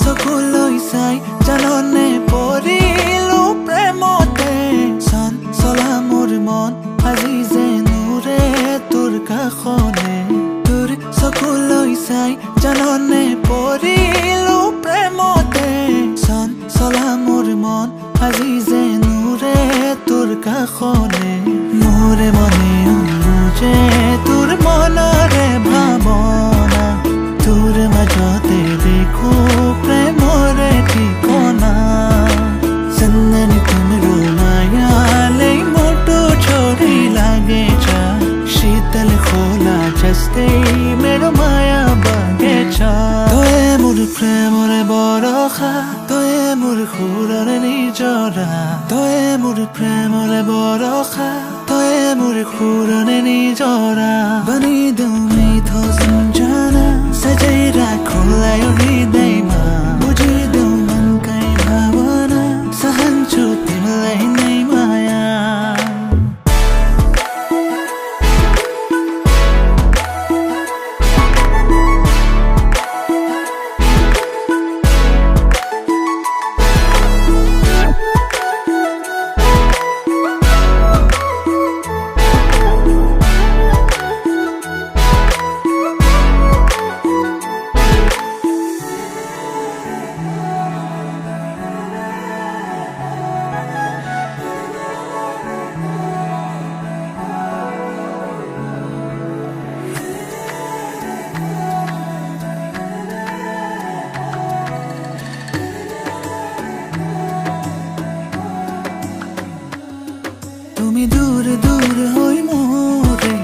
চকুলৈ চাই জাননে পৰিলো প্ৰেমতে চন চলা মোৰ মন আজি যে নুৰে তোৰ কাষনে তোৰ চকুলৈ চাই জাননে পৰিলো প্ৰেমতে চন চলা মোৰ মন আজি যে নুৰে তোৰ কাষনে মোৰে মনে যে তোৰ মনৰে ভাৱনা তোৰ মাজতে দেখো প্ৰেমৰে ঠিকনা চন্দনী তুমৰো মায়ালে মোটো छोड़ी लागे जा शीतल खोला जस्ते मेरो माया बागेचा तोए मोर प्रेमरे बरखा तोए मोर खुररे निजरा तोए मोर प्रेमरे बरखा तोए मोर खुररे निजरा बनी देऊ मिठो सम्झना सजै राखौँला यो हृदयमा बुझिदेऊ मनकै भावना सहन्छु तिमीलाई नै माया তুমি দূর দূর হই মোরে